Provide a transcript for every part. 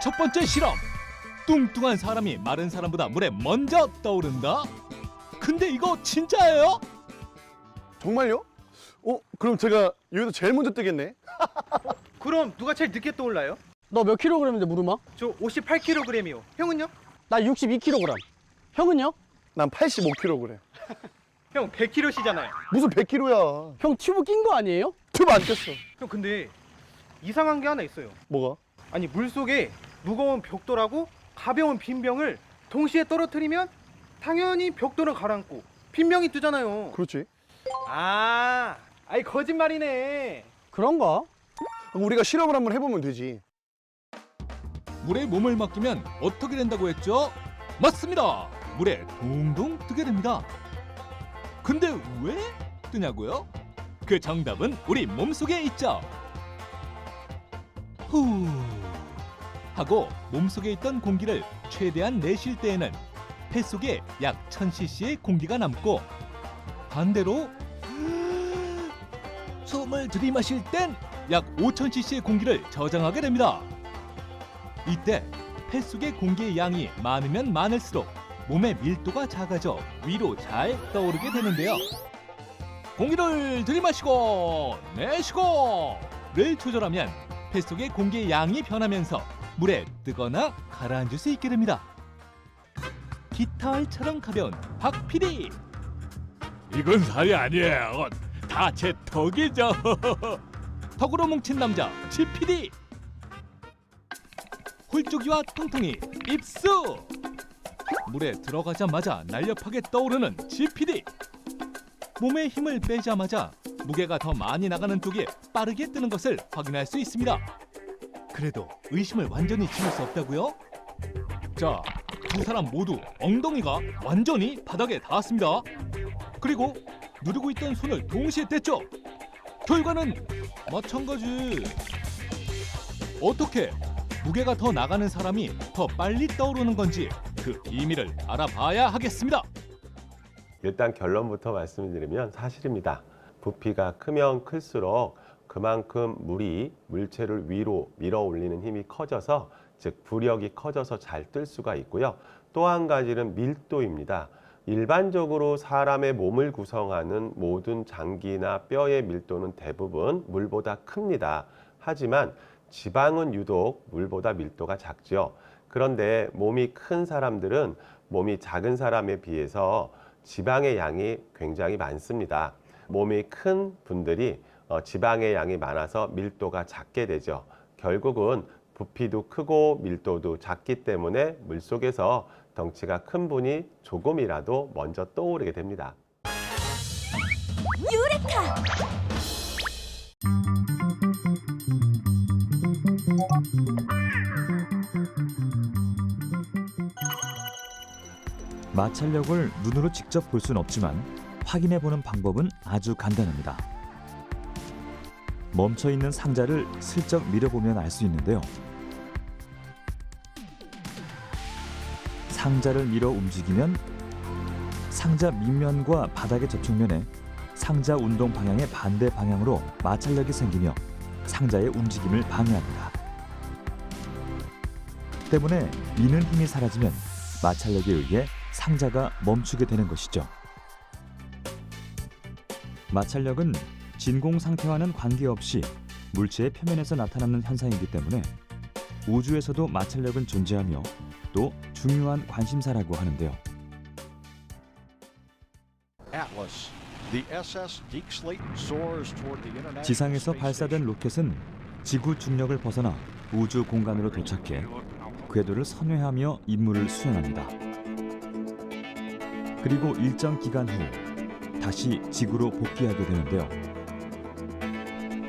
첫 번째 실험. 뚱뚱한 사람이 마른 사람보다 물에 먼저 떠오른다. 근데 이거 진짜예요? 정말요? 그럼 제가 여기서 제일 먼저 뜨겠네. 그럼 누가 제일 늦게 떠올라요? 너 몇 킬로그램인데 물음아? 저 58kg이요. 형은요? 나 62kg. 형은요? 난 85kg. 형 100kg시잖아요. 무슨 100kg야. 형 튜브 낀 거 아니에요? 튜브 안 꼈어. 형 근데 이상한 게 하나 있어요. 뭐가? 아니 물속에 무거운 벽돌하고 가벼운 빈병을 동시에 떨어뜨리면 당연히 벽돌은 가라앉고 빈병이 뜨잖아요. 그렇지. 아이 거짓말이네. 그런가? 그럼 우리가 실험을 한번 해보면 되지. 물에 몸을 맡기면 어떻게 된다고 했죠? 맞습니다. 물에 둥둥 뜨게 됩니다. 근데 왜 뜨냐고요? 그 정답은 우리 몸속에 있죠. 후 하고 몸속에 있던 공기를 최대한 내쉴 때에는 폐속에 약 1000cc의 공기가 남고, 반대로 숨을 들이마실 땐 약 5000cc의 공기를 저장하게 됩니다. 이때 폐속의 공기의 양이 많으면 많을수록 몸의 밀도가 작아져 위로 잘 떠오르게 되는데요. 공기를 들이마시고 내쉬고를 조절하면 폐속의 공기의 양이 변하면서 물에 뜨거나 가라앉을 수 있게 됩니다. 깃털처럼 가벼운 박 PD. 이건 살이 아니에요. 다 제 덕이죠. 덕으로 뭉친 남자 지 PD. 홀쭉이와 통통이 입수. 물에 들어가자마자 날렵하게 떠오르는 지 PD. 몸에 힘을 빼자마자 무게가 더 많이 나가는 쪽이 빠르게 뜨는 것을 확인할 수 있습니다. 그래도 의심을 완전히 지울 수 없다고요? 자, 두 사람 모두 엉덩이가 완전히 바닥에 닿았습니다. 그리고 누르고 있던 손을 동시에 뗐죠. 결과는 마찬가지. 어떻게 무게가 더 나가는 사람이 더 빨리 떠오르는 건지 그 비밀을 알아봐야 하겠습니다. 일단 결론부터 말씀드리면 사실입니다. 부피가 크면 클수록 그만큼 물이 물체를 위로 밀어 올리는 힘이 커져서, 즉 부력이 커져서 잘 뜰 수가 있고요. 또 한 가지는 밀도입니다. 일반적으로 사람의 몸을 구성하는 모든 장기나 뼈의 밀도는 대부분 물보다 큽니다. 하지만 지방은 유독 물보다 밀도가 작죠. 그런데 몸이 큰 사람들은 몸이 작은 사람에 비해서 지방의 양이 굉장히 많습니다. 몸이 큰 분들이 지방의 양이 많아서 밀도가 작게 되죠. 결국은 부피도 크고 밀도도 작기 때문에 물속에서 덩치가 큰 분이 조금이라도 먼저 떠오르게 됩니다. 유레카! 마찰력을 눈으로 직접 볼 수는 없지만 확인해보는 방법은 아주 간단합니다. 멈춰있는 상자를 슬쩍 밀어보면 알 수 있는데요. 상자를 밀어 움직이면 상자 밑면과 바닥의 접촉면에 상자 운동 방향의 반대 방향으로 마찰력이 생기며 상자의 움직임을 방해합니다. 때문에 미는 힘이 사라지면 마찰력에 의해 상자가 멈추게 되는 것이죠. 마찰력은 진공 상태와는 관계없이 물체의 표면에서 나타나는 현상이기 때문에 우주에서도 마찰력은 존재하며 또 중요한 관심사라고 하는데요. 지상에서 발사된 로켓은 지구 중력을 벗어나 우주 공간으로 도착해 궤도를 선회하며 임무를 수행합니다. 그리고 일정 기간 후 다시 지구로 복귀하게 되는데요.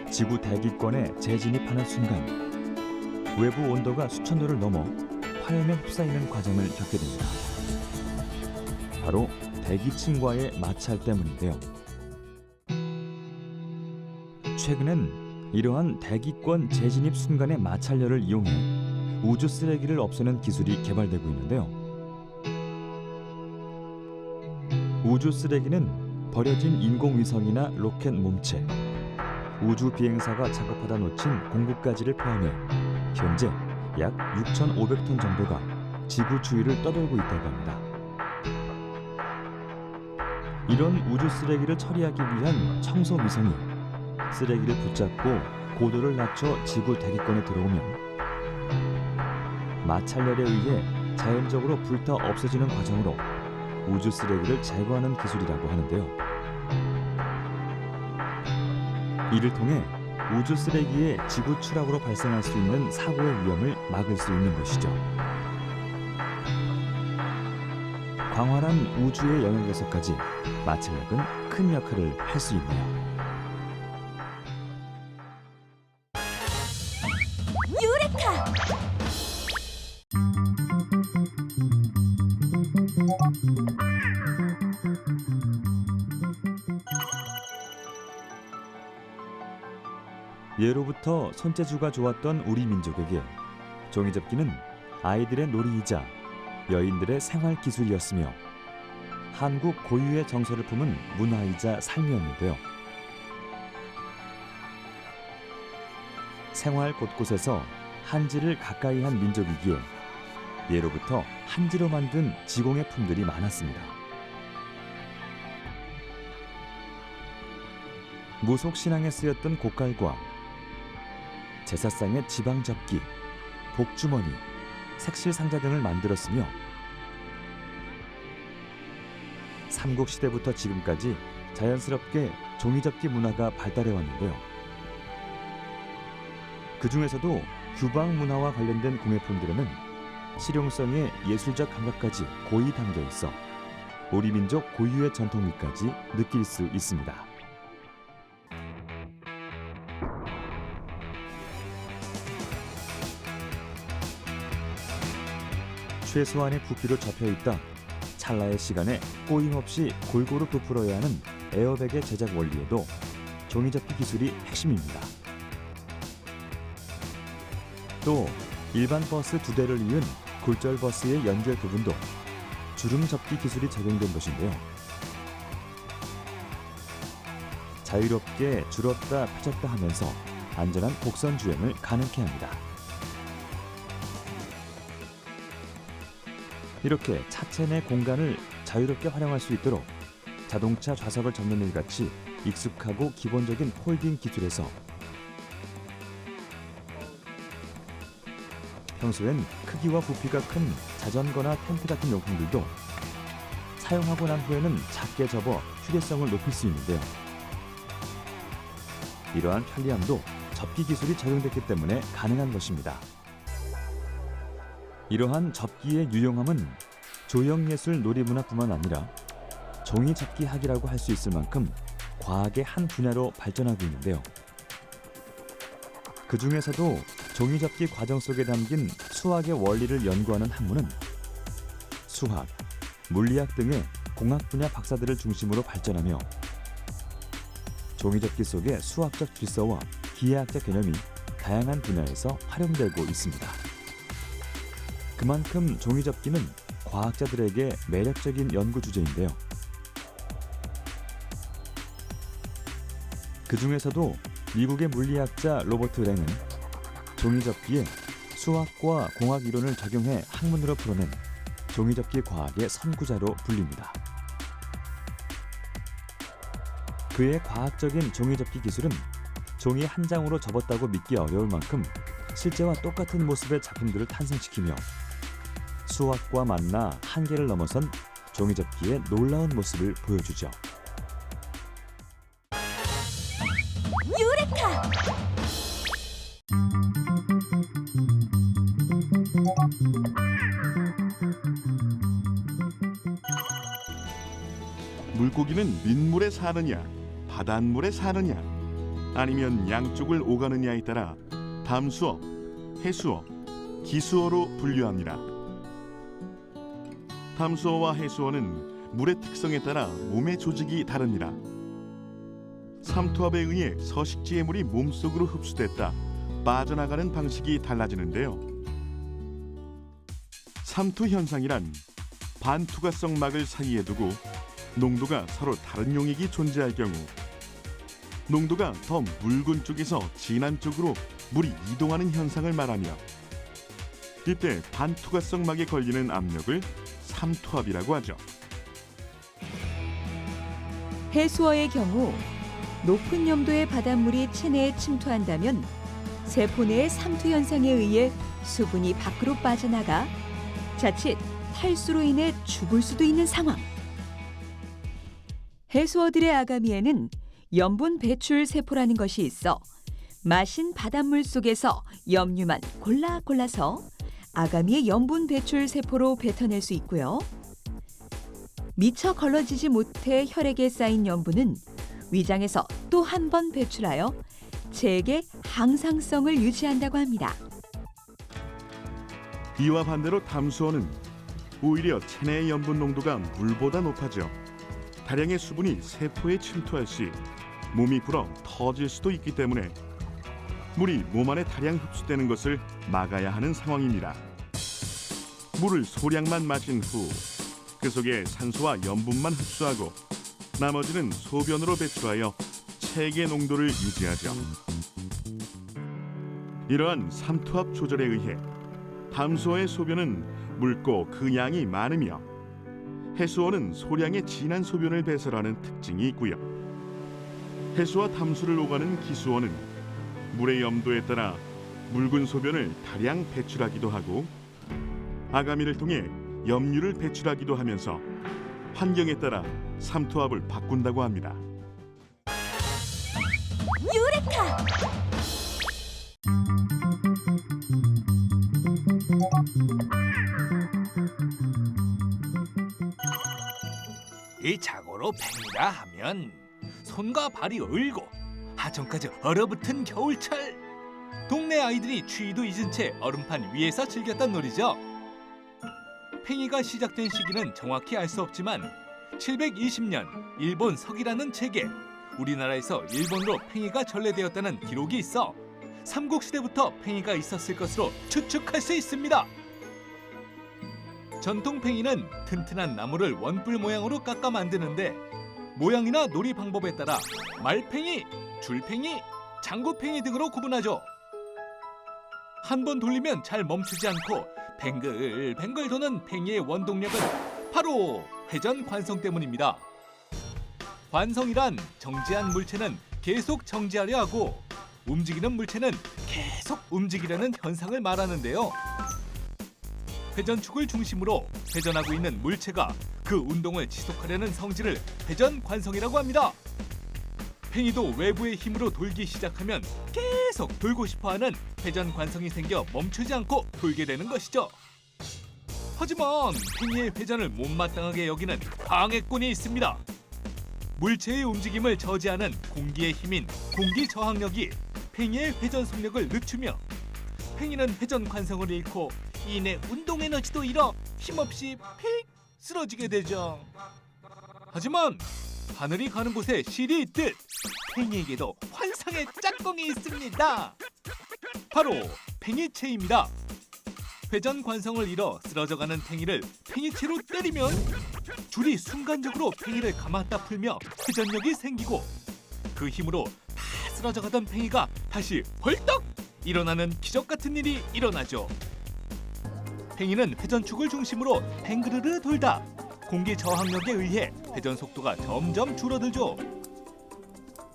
지구 대기권에 재진입하는 순간 외부 온도가 수천 도를 넘어 화염에 휩싸이는 과정을 겪게 됩니다. 바로 대기층과의 마찰 때문인데요. 최근엔 이러한 대기권 재진입 순간의 마찰열을 이용해 우주 쓰레기를 없애는 기술이 개발되고 있는데요. 우주 쓰레기는 버려진 인공위성이나 로켓 몸체, 우주 비행사가 작업하다 놓친 공구가지를 포함해 현재 약 6,500톤 정도가 지구 주위를 떠돌고 있다고 합니다. 이런 우주 쓰레기를 처리하기 위한 청소 위성이 쓰레기를 붙잡고 고도를 낮춰 지구 대기권에 들어오면 마찰열에 의해 자연적으로 불타 없어지는 과정으로 우주 쓰레기를 제거하는 기술이라고 하는데요. 이를 통해 우주 쓰레기의 지구 추락으로 발생할 수 있는 사고의 위험을 막을 수 있는 것이죠. 광활한 우주의 영역에서까지 마찰력은 큰 역할을 할 수 있네요. 예로부터 손재주가 좋았던 우리 민족에게 종이접기는 아이들의 놀이이자 여인들의 생활 기술이었으며 한국 고유의 정서를 품은 문화이자 삶이었는데요. 생활 곳곳에서 한지를 가까이 한 민족이기에 예로부터 한지로 만든 지공예 품들이 많았습니다. 무속 신앙에 쓰였던 고깔과 제사상의 지방접기, 복주머니, 색실상자 등을 만들었으며 삼국시대부터 지금까지 자연스럽게 종이접기 문화가 발달해 왔는데요. 그 중에서도 규방 문화와 관련된 공예품들에는 실용성의 예술적 감각까지 고이 담겨 있어 우리 민족 고유의 전통미까지 느낄 수 있습니다. 최소한의 부피로 접혀있다 찰나의 시간에 꼬임없이 골고루 부풀어야 하는 에어백의 제작 원리에도 종이접기 기술이 핵심입니다. 또 일반 버스 2대를 이은 굴절 버스의 연결 부분도 주름 접기 기술이 적용된 것인데요. 자유롭게 줄었다 펴졌다 하면서 안전한 곡선 주행을 가능케 합니다. 이렇게 차체 내 공간을 자유롭게 활용할 수 있도록 자동차 좌석을 접는 일같이 익숙하고 기본적인 폴딩 기술에서 평소엔 크기와 부피가 큰 자전거나 텐트 같은 용품들도 사용하고 난 후에는 작게 접어 휴대성을 높일 수 있는데요. 이러한 편리함도 접기 기술이 적용됐기 때문에 가능한 것입니다. 이러한 접기의 유용함은 조형예술 놀이문화뿐만 아니라 종이접기학이라고 할 수 있을 만큼 과학의 한 분야로 발전하고 있는데요. 그 중에서도 종이접기 과정 속에 담긴 수학의 원리를 연구하는 학문은 수학, 물리학 등의 공학 분야 박사들을 중심으로 발전하며 종이접기 속의 수학적 질서와 기하학적 개념이 다양한 분야에서 활용되고 있습니다. 그만큼 종이접기는 과학자들에게 매력적인 연구 주제인데요. 그 중에서도 미국의 물리학자 로버트 랭은 종이접기에 수학과 공학 이론을 적용해 학문으로 풀어낸 종이접기 과학의 선구자로 불립니다. 그의 과학적인 종이접기 기술은 종이 한 장으로 접었다고 믿기 어려울 만큼 실제와 똑같은 모습의 작품들을 탄생시키며 수학과 만나 한계를 넘어선 종이접기의 놀라운 모습을 보여주죠. 유레카! 물고기는 민물에 사느냐, 바닷물에 사느냐, 아니면 양쪽을 오가느냐에 따라 담수어, 해수어, 기수어로 분류합니다. 담수어와 해수어는 물의 특성에 따라 몸의 조직이 다릅니다. 삼투압에 의해 서식지의 물이 몸속으로 흡수됐다 빠져나가는 방식이 달라지는데요. 삼투 현상이란 반투과성 막을 사이에 두고 농도가 서로 다른 용액이 존재할 경우 농도가 더 묽은 쪽에서 진한 쪽으로 물이 이동하는 현상을 말하며 이때 반투과성막에 걸리는 압력을 삼투압이라고 하죠. 해수어의 경우 높은 염도의 바닷물이 체내에 침투한다면 세포 내의 삼투 현상에 의해 수분이 밖으로 빠져나가 자칫 탈수로 인해 죽을 수도 있는 상황. 해수어들의 아가미에는 염분 배출 세포라는 것이 있어 마신 바닷물 속에서 염류만 골라서 아가미의 염분 배출 세포로 뱉어낼 수 있고요. 미처 걸러지지 못해 혈액에 쌓인 염분은 위장에서 또 한 번 배출하여 체액의 항상성을 유지한다고 합니다. 이와 반대로 담수어는 오히려 체내의 염분 농도가 물보다 높아져 다량의 수분이 세포에 침투할 시 몸이 불어 터질 수도 있기 때문에 물이 몸 안에 다량 흡수되는 것을 막아야 하는 상황입니다. 물을 소량만 마신 후 그 속에 산소와 염분만 흡수하고 나머지는 소변으로 배출하여 체액의 농도를 유지하죠. 이러한 삼투압 조절에 의해 담수어의 소변은 묽고 그 양이 많으며 해수어는 소량의 진한 소변을 배설하는 특징이 있고요. 해수와 담수를 오가는 기수어는 물의 염도에 따라 묽은 소변을 다량 배출하기도 하고 아가미를 통해 염류를 배출하기도 하면서 환경에 따라 삼투압을 바꾼다고 합니다. 이 자고로 팽이라 하면 손과 발이 얼고 하천까지 얼어붙은 겨울철, 동네 아이들이 추위도 잊은 채 얼음판 위에서 즐겼던 놀이죠. 팽이가 시작된 시기는 정확히 알 수 없지만 720년 일본 서기라는 책에 우리나라에서 일본으로 팽이가 전래되었다는 기록이 있어 삼국시대부터 팽이가 있었을 것으로 추측할 수 있습니다. 전통 팽이는 튼튼한 나무를 원뿔 모양으로 깎아 만드는데 모양이나 놀이 방법에 따라 말팽이, 줄팽이, 장구팽이 등으로 구분하죠. 한 번 돌리면 잘 멈추지 않고 뱅글뱅글 도는 팽이의 원동력은 바로 회전 관성 때문입니다. 관성이란 정지한 물체는 계속 정지하려 하고 움직이는 물체는 계속 움직이려는 현상을 말하는데요. 회전축을 중심으로 회전하고 있는 물체가 그 운동을 지속하려는 성질을 회전 관성이라고 합니다. 팽이도 외부의 힘으로 돌기 시작하면 계속 돌고 싶어하는 회전 관성이 생겨 멈추지 않고 돌게 되는 것이죠. 하지만 팽이의 회전을 못마땅하게 여기는 방해꾼이 있습니다. 물체의 움직임을 저지하는 공기의 힘인 공기 저항력이 팽이의 회전 속력을 늦추며 팽이는 회전 관성을 잃고 이내 운동 에너지도 잃어 힘없이 픽 쓰러지게 되죠. 하지만 하늘이 가는 곳에 실이 있듯 팽이에게도 환상의 짝꿍이 있습니다. 바로 팽이채입니다. 회전 관성을 잃어 쓰러져가는 팽이를 팽이채로 때리면 줄이 순간적으로 팽이를 감았다 풀며 회전력이 생기고 그 힘으로 다 쓰러져가던 팽이가 다시 벌떡 일어나는 기적 같은 일이 일어나죠. 팽이는 회전축을 중심으로 뱅그르르 돌다 공기 저항력에 의해 회전 속도가 점점 줄어들죠.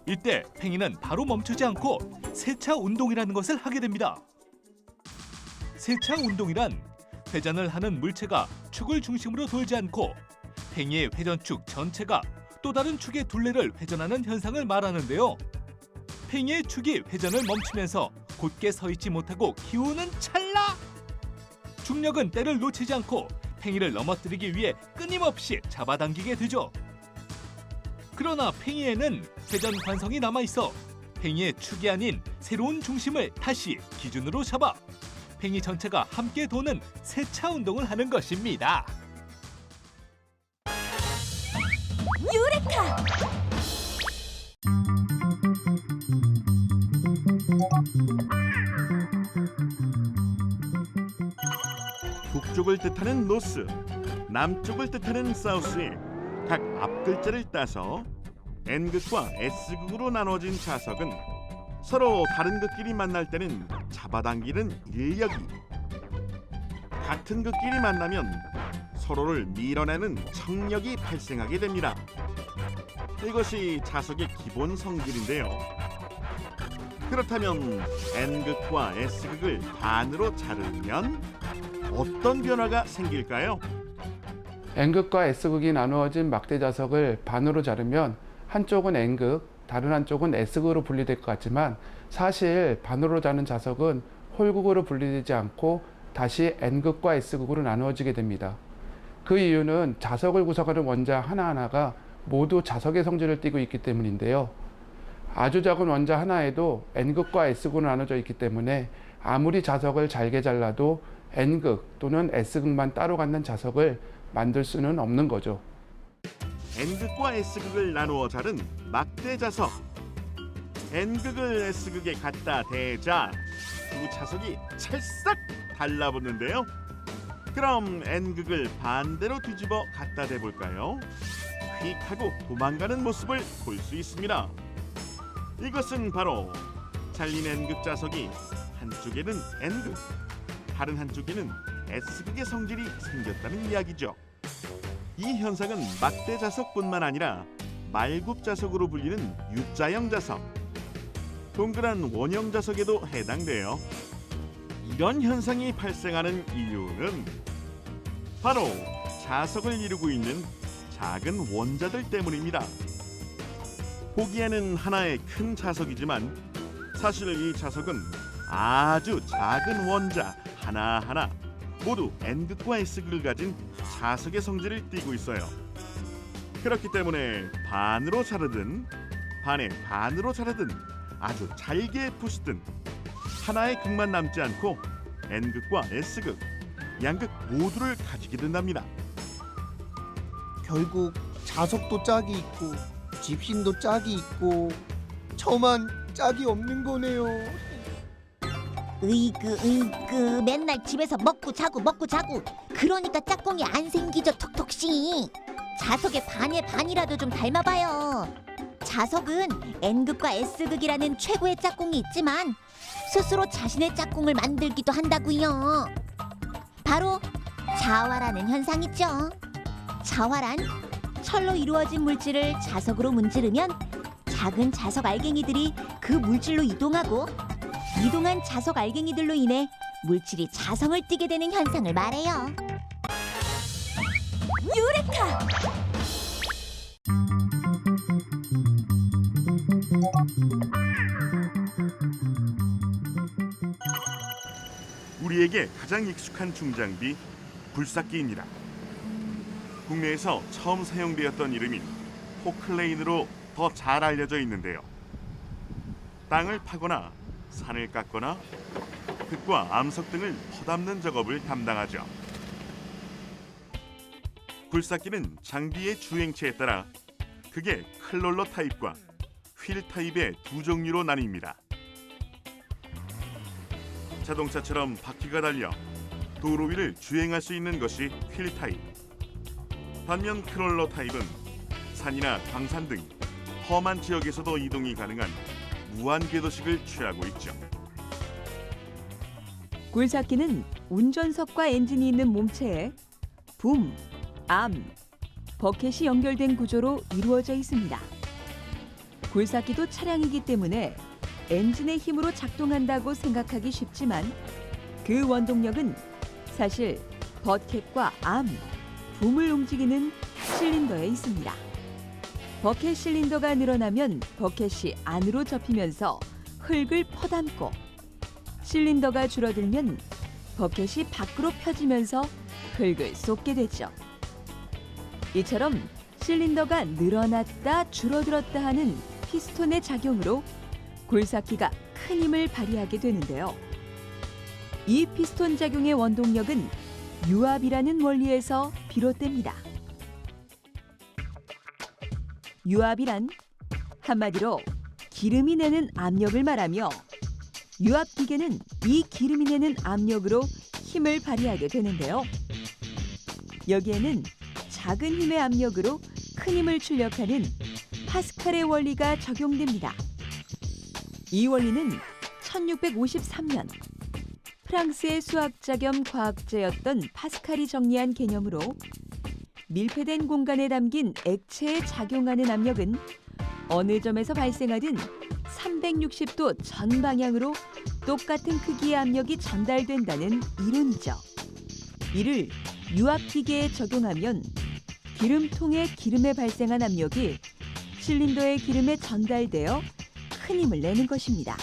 이때 팽이는 바로 멈추지 않고 세차 운동이라는 것을 하게 됩니다. 세차 운동이란 회전을 하는 물체가 축을 중심으로 돌지 않고 팽이의 회전축 전체가 또 다른 축의 둘레를 회전하는 현상을 말하는데요. 팽이의 축이 회전을 멈추면서 곧게 서 있지 못하고 기우는 찰나 중력은 때를 놓치지 않고 팽이를 넘어뜨리기 위해 끊임없이 잡아당기게 되죠. 그러나 팽이에는 회전 관성이 남아있어 팽이의 축이 아닌 새로운 중심을 다시 기준으로 잡아 팽이 전체가 함께 도는 세차 운동을 하는 것입니다. 유레카! 북쪽을 뜻하는 노스, 남쪽을 뜻하는 사우스에 각 앞글자를 따서 N극과 S극으로 나눠진 자석은 서로 다른 극끼리 만날 때는 잡아당기는 인력이, 같은 극끼리 만나면 서로를 밀어내는 청력이 발생하게 됩니다. 이것이 자석의 기본 성질인데요. 그렇다면 N극과 S극을 반으로 자르면 어떤 변화가 생길까요? N극과 S극이 나누어진 막대 자석을 반으로 자르면 한쪽은 N극, 다른 한쪽은 S극으로 분리될 것 같지만 사실 반으로 자른 자석은 홀극으로 분리되지 않고 다시 N극과 S극으로 나누어지게 됩니다. 그 이유는 자석을 구성하는 원자 하나하나가 모두 자석의 성질을 띠고 있기 때문인데요. 아주 작은 원자 하나에도 N극과 S극으로 나눠져 있기 때문에 아무리 자석을 잘게 잘라도 N극 또는 S극만 따로 갖는 자석을 만들 수는 없는 거죠. N극과 S극을 나누어 자른 막대 자석. N극을 S극에 갖다 대자 두 자석이 찰싹 달라붙는데요. 그럼 N극을 반대로 뒤집어 갖다 대볼까요? 휙 하고 도망가는 모습을 볼 수 있습니다. 이것은 바로 잘린 N극 자석이 한쪽에는 N극, 다른 한쪽에는 S극의 성질이 생겼다는 이야기죠. 이 현상은 막대 자석뿐만 아니라 말굽 자석으로 불리는 U자형 자석, 동그란 원형 자석에도 해당돼요. 이런 현상이 발생하는 이유는 바로 자석을 이루고 있는 작은 원자들 때문입니다. 보기에는 하나의 큰 자석이지만 사실 이 자석은 아주 작은 원자 하나하나 모두 N극과 S극을 가진 자석의 성질을 띠고 있어요. 그렇기 때문에 반으로 자르든 반에 반으로 자르든 아주 잘게 부수든 하나의 극만 남지 않고 N극과 S극, 양극 모두를 가지게 된답니다. 결국 자석도 짝이 있고 집신도 짝이 있고 저만 짝이 없는 거네요. 으이그 맨날 집에서 먹고 자고 그러니까 짝꿍이 안 생기죠. 톡톡씨, 자석의 반의 반이라도 좀 닮아봐요. 자석은 N극과 S극이라는 최고의 짝꿍이 있지만 스스로 자신의 짝꿍을 만들기도 한다고요. 바로 자화라는 현상 있죠. 자화란 철로 이루어진 물질을 자석으로 문지르면 작은 자석 알갱이들이 그 물질로 이동하고 이동한 자석 알갱이들로 인해 물질이 자성을 띠게 되는 현상을 말해요. 유레카! 우리에게 가장 익숙한 중장비 굴삭기입니다. 국내에서 처음 사용되었던 이름인 포클레인으로 더 잘 알려져 있는데요. 땅을 파거나 산을 깎거나 흙과 암석 등을 퍼담는 작업을 담당하죠. 굴삭기는 장비의 주행체에 따라 크게 클롤러 타입과 휠 타입의 두 종류로 나뉩니다. 자동차처럼 바퀴가 달려 도로 위를 주행할 수 있는 것이 휠 타입. 반면 크롤러 타입은 산이나 광산 등 험한 지역에서도 이동이 가능한 무한 궤도식을 취하고 있죠. 굴삭기는 운전석과 엔진이 있는 몸체에 붐, 암, 버켓이 연결된 구조로 이루어져 있습니다. 굴삭기도 차량이기 때문에 엔진의 힘으로 작동한다고 생각하기 쉽지만 그 원동력은 사실 버켓과 암, 붐을 움직이는 실린더에 있습니다. 버켓 실린더가 늘어나면 버켓이 안으로 접히면서 흙을 퍼담고 실린더가 줄어들면 버켓이 밖으로 펴지면서 흙을 쏟게 되죠. 이처럼 실린더가 늘어났다 줄어들었다 하는 피스톤의 작용으로 굴삭기가 큰 힘을 발휘하게 되는데요. 이 피스톤 작용의 원동력은 유압이라는 원리에서 비롯됩니다. 유압이란 한마디로 기름이 내는 압력을 말하며 유압 기계는 이 기름이 내는 압력으로 힘을 발휘하게 되는데요. 여기에는 작은 힘의 압력으로 큰 힘을 출력하는 파스칼의 원리가 적용됩니다. 이 원리는 1653년 프랑스의 수학자 겸 과학자였던 파스칼이 정리한 개념으로 밀폐된 공간에 담긴 액체에 작용하는 압력은 어느 점에서 발생하든 360도 전 방향으로 똑같은 크기의 압력이 전달된다는 이론이죠. 이를 유압기계에 적용하면 기름통의 기름에 발생한 압력이 실린더의 기름에 전달되어 큰 힘을 내는 것입니다.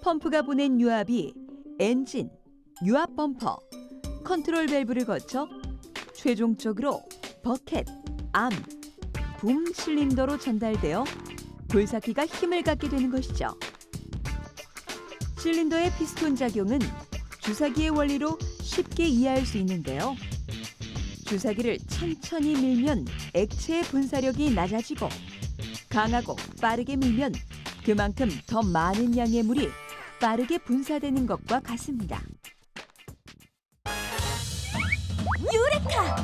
펌프가 보낸 유압이 엔진, 유압 범퍼, 컨트롤 밸브를 거쳐 최종적으로 버켓, 암, 붐 실린더로 전달되어 굴삭기가 힘을 갖게 되는 것이죠. 실린더의 피스톤 작용은 주사기의 원리로 쉽게 이해할 수 있는데요. 주사기를 천천히 밀면 액체의 분사력이 낮아지고 강하고 빠르게 밀면 그만큼 더 많은 양의 물이 빠르게 분사되는 것과 같습니다. 유레카!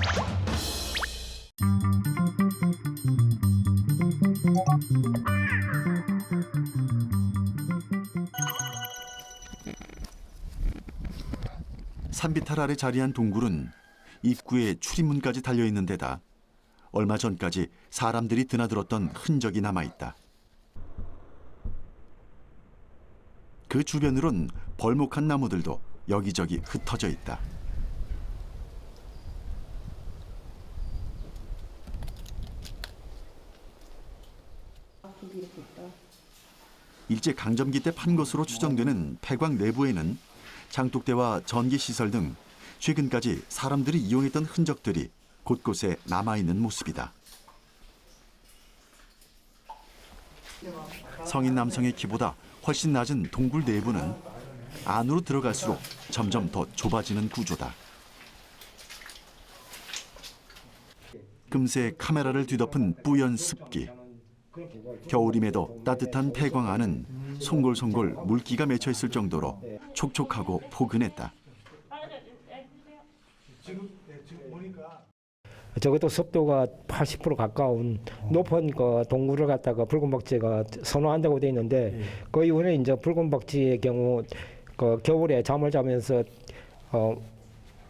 산비탈 아래 자리한 동굴은 입구에 출입문까지 달려있는 데다 얼마 전까지 사람들이 드나들었던 흔적이 남아있다. 그 주변으론 벌목한 나무들도 여기저기 흩어져 있다. 일제강점기 때 판 것으로 추정되는 폐광 내부에는 장독대와 전기시설 등 최근까지 사람들이 이용했던 흔적들이 곳곳에 남아있는 모습이다. 성인 남성의 키보다 훨씬 낮은 동굴 내부는 안으로 들어갈수록 점점 더 좁아지는 구조다. 금세 카메라를 뒤덮은 뿌연 습기. 겨울임에도 따뜻한 폐광 안은 송골송골 물기가 맺혀 있을 정도로 촉촉하고 포근했다. 적어도 습도가 80% 가까운 높은 그 동굴을 갖다가 붉은 박쥐가 선호한다고 돼 있는데 그 이후에 이제 붉은 박쥐의 경우 그 겨울에 잠을 자면서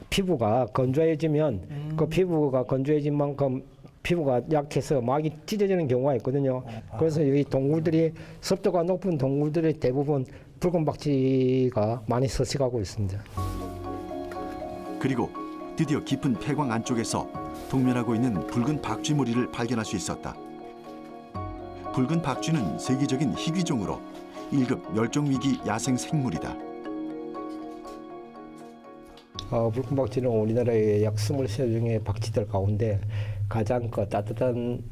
피부가 건조해지면 그 피부가 건조해진 만큼 피부가 약해서 막이 찢어지는 경우가 있거든요. 그래서 이 동굴들이 습도가 높은 동굴들이 대부분 붉은 박쥐가 많이 서식하고 있습니다. 그리고 드디어 깊은 폐광 안쪽에서 동면하고 있는 붉은 박쥐 무리를 발견할 수 있었다. 붉은 박쥐는 세계적인 희귀종으로 1급 멸종위기 야생 생물이다. 붉은 박쥐는 우리나라의 약 23종의 박쥐들 가운데 가장 따뜻한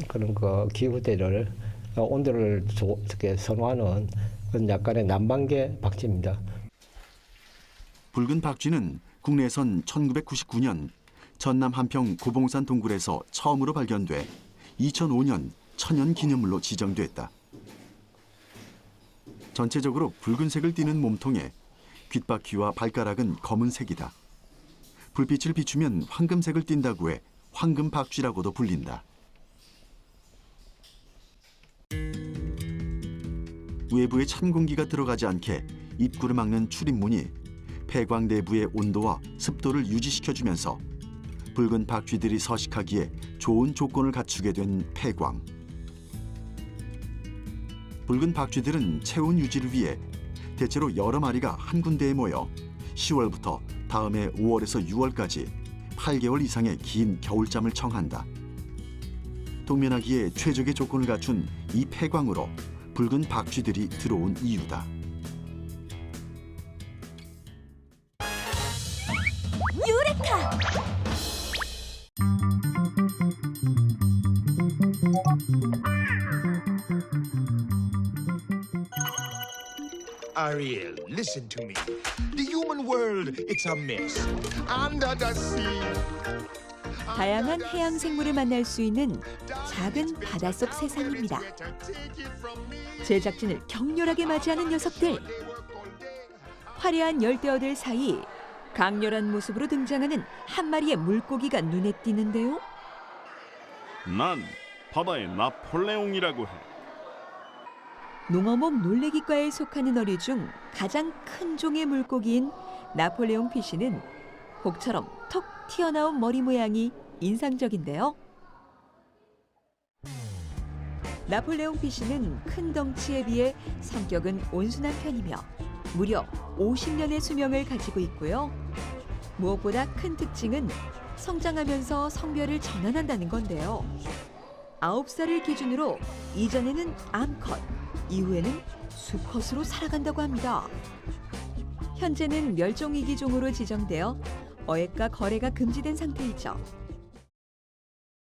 그런 기후대를 온도를 선호하는 그런 약간의 남방계 박쥐입니다. 붉은 박쥐는 국내에선 1999년 전남 한평 고봉산 동굴에서 처음으로 발견돼 2005년 천연기념물로 지정됐다. 전체적으로 붉은색을 띠는 몸통에 귓바퀴와 발가락은 검은색이다. 불빛을 비추면 황금색을 띈다고 해 황금박쥐라고도 불린다. 외부에 찬 공기가 들어가지 않게 입구를 막는 출입문이 폐광 내부의 온도와 습도를 유지시켜주면서 붉은 박쥐들이 서식하기에 좋은 조건을 갖추게 된 폐광. 붉은 박쥐들은 체온 유지를 위해 대체로 여러 마리가 한 군데에 모여 10월부터 다음해 5월에서 6월까지 8개월 이상의 긴 겨울잠을 청한다. 동면하기에 최적의 조건을 갖춘 이 폐광으로 붉은 박쥐들이 들어온 이유다. 유레카! Ariel, listen to me. The human world, it's a mess. Under the sea. 다양한 해양 생물을 만날 수 있는 작은 바닷속 세상입니다. 제작진을 격렬하게 맞이하는 녀석들. 화려한 열대어들 사이 강렬한 모습으로 등장하는 한 마리의 물고기가 눈에 띄는데요. 난 바다의 나폴레옹이라고 해. 농어목 놀래기과에 속하는 어류 중 가장 큰 종의 물고기인 나폴레옹 피쉬는 복처럼 톡 튀어나온 머리 모양이 인상적인데요. 나폴레옹 피쉬는 큰 덩치에 비해 성격은 온순한 편이며 무려 50년의 수명을 가지고 있고요. 무엇보다 큰 특징은 성장하면서 성별을 전환한다는 건데요. 9살을 기준으로 이전에는 암컷, 이후에는 수컷으로 살아간다고 합니다. 현재는 멸종위기종으로 지정되어 어획과 거래가 금지된 상태이죠.